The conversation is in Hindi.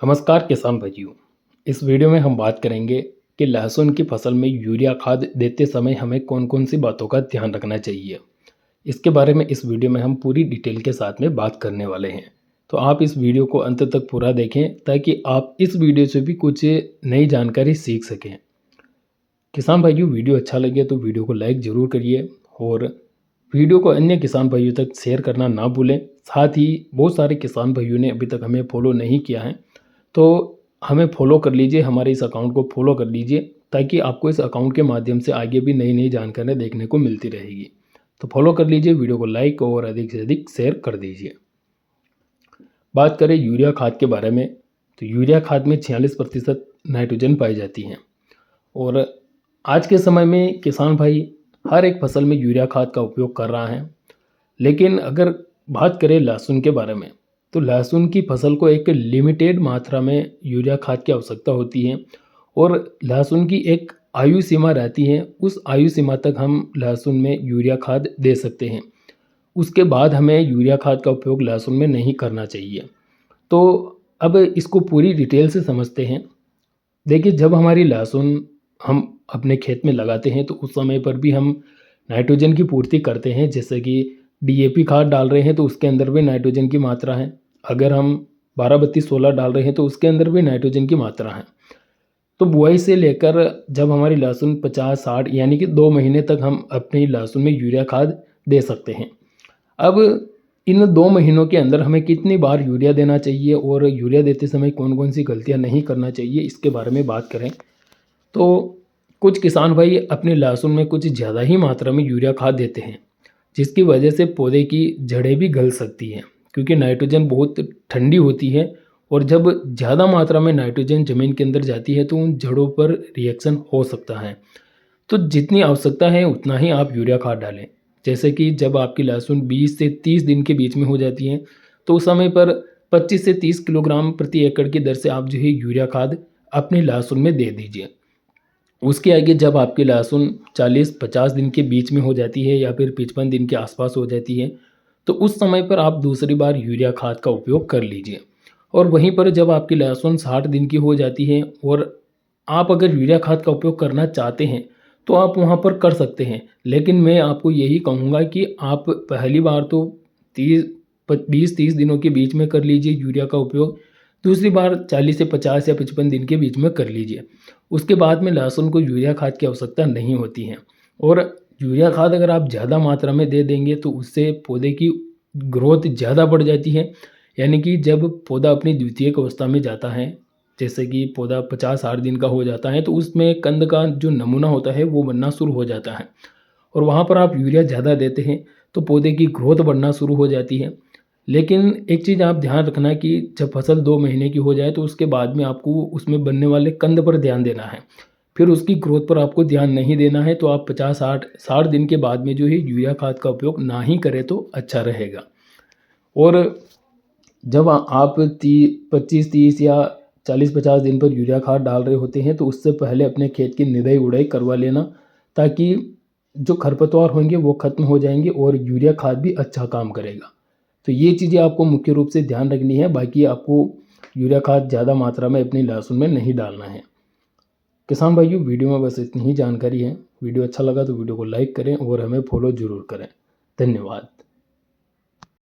नमस्कार किसान भाइयों। इस वीडियो में हम बात करेंगे कि लहसुन की फसल में यूरिया खाद देते समय हमें कौन कौन सी बातों का ध्यान रखना चाहिए। इसके बारे में इस वीडियो में हम पूरी डिटेल के साथ में बात करने वाले हैं। तो आप इस वीडियो को अंत तक पूरा देखें ताकि आप इस वीडियो से भी कुछ नई जानकारी सीख सकें। किसान भाइयों, वीडियो अच्छा लगे तो वीडियो को लाइक ज़रूर करिए और वीडियो को अन्य किसान भाइयों तक शेयर करना ना भूलें। साथ ही बहुत सारे किसान भाइयों ने अभी तक हमें फॉलो नहीं किया है, तो हमें फॉलो कर लीजिए, हमारे इस अकाउंट को फॉलो कर लीजिए ताकि आपको इस अकाउंट के माध्यम से आगे भी नई नई जानकारियाँ देखने को मिलती रहेगी। तो फॉलो कर लीजिए, वीडियो को लाइक और अधिक से अधिक शेयर कर दीजिए। बात करें यूरिया खाद के बारे में, तो यूरिया खाद में 46% नाइट्रोजन पाई जाती है और आज के समय में किसान भाई हर एक फसल में यूरिया खाद का उपयोग कर रहा है। लेकिन अगर बात करें लहसुन के बारे में, तो लहसुन की फसल को एक लिमिटेड मात्रा में यूरिया खाद की आवश्यकता होती है और लहसुन की एक आयु सीमा रहती है। उस आयु सीमा तक हम लहसुन में यूरिया खाद दे सकते हैं। उसके बाद हमें यूरिया खाद का उपयोग लहसुन में नहीं करना चाहिए। तो अब इसको पूरी डिटेल से समझते हैं। देखिए, जब हमारी लहसुन हम अपने खेत में लगाते हैं तो उस समय पर भी हम नाइट्रोजन की पूर्ति करते हैं। जैसे कि डीएपी खाद डाल रहे हैं तो उसके अंदर भी नाइट्रोजन की मात्रा है। अगर हम 12-32-16 डाल रहे हैं तो उसके अंदर भी नाइट्रोजन की मात्रा है। तो बुआई से लेकर जब हमारी लहसुन 50-60 यानी कि 2 महीने तक हम अपनी लहसुन में यूरिया खाद दे सकते हैं। अब इन 2 महीनों के अंदर हमें कितनी बार यूरिया देना चाहिए और यूरिया देते समय कौन कौन सी गलतियां नहीं करना चाहिए, इसके बारे में बात करें तो कुछ किसान भाई अपने लहसुन में कुछ ज़्यादा ही मात्रा में यूरिया खाद देते हैं, जिसकी वजह से पौधे की जड़ें भी गल सकती हैं क्योंकि नाइट्रोजन बहुत ठंडी होती है और जब ज़्यादा मात्रा में नाइट्रोजन ज़मीन के अंदर जाती है तो उन जड़ों पर रिएक्शन हो सकता है। तो जितनी आवश्यकता है उतना ही आप यूरिया खाद डालें। जैसे कि जब आपकी लहसुन 20 से 30 दिन के बीच में हो जाती है तो उस समय पर 25 से 30 किलोग्राम प्रति एकड़ की दर से आप जो है यूरिया खाद अपनी लहसुन में दे दीजिए। उसके आगे जब आपकी लहसुन 40-50 दिन के बीच में हो जाती है या फिर 55 दिन के आसपास हो जाती है तो उस समय पर आप दूसरी बार यूरिया खाद का उपयोग कर लीजिए। और वहीं पर जब आपकी लहसुन 60 दिन की हो जाती है और आप अगर यूरिया खाद का उपयोग करना चाहते हैं तो आप वहाँ पर कर सकते हैं। लेकिन मैं आपको यही कहूँगा कि आप पहली बार तो 20-30 दिनों के बीच में कर लीजिए यूरिया का उपयोग, दूसरी बार 40 से 50 या 55 दिन के बीच में कर लीजिए। उसके बाद में लहसुन को यूरिया खाद की आवश्यकता नहीं होती है। और यूरिया खाद अगर आप ज़्यादा मात्रा में दे देंगे तो उससे पौधे की ग्रोथ ज़्यादा बढ़ जाती है। यानी कि जब पौधा अपनी द्वितीयक अवस्था में जाता है, जैसे कि पौधा 50-60 दिन का हो जाता है तो उसमें कंद का जो नमूना होता है वो बनना शुरू हो जाता है और वहाँ पर आप यूरिया ज़्यादा देते हैं तो पौधे की ग्रोथ बढ़ना शुरू हो जाती है। लेकिन एक चीज़ आप ध्यान रखना कि जब फसल 2 महीने की हो जाए तो उसके बाद में आपको उसमें बनने वाले कंद पर ध्यान देना है। फिर उसकी ग्रोथ पर आपको ध्यान नहीं देना है। तो आप 50-60 दिन के बाद में जो है यूरिया खाद का उपयोग ना ही करें तो अच्छा रहेगा। और जब आप 25-30 या 40-50 दिन पर यूरिया खाद डाल रहे होते हैं तो उससे पहले अपने खेत की निदाई उड़ाई करवा लेना ताकि जो खरपतवार होंगे वो खत्म हो जाएंगे और यूरिया खाद भी अच्छा काम करेगा। तो ये चीज़ें आपको मुख्य रूप से ध्यान रखनी है। बाकी आपको यूरिया खाद ज़्यादा मात्रा में अपनी लहसुन में नहीं डालना है। किसान भाइयों, वीडियो में बस इतनी ही जानकारी है। वीडियो अच्छा लगा तो वीडियो को लाइक करें और हमें फॉलो ज़रूर करें। धन्यवाद।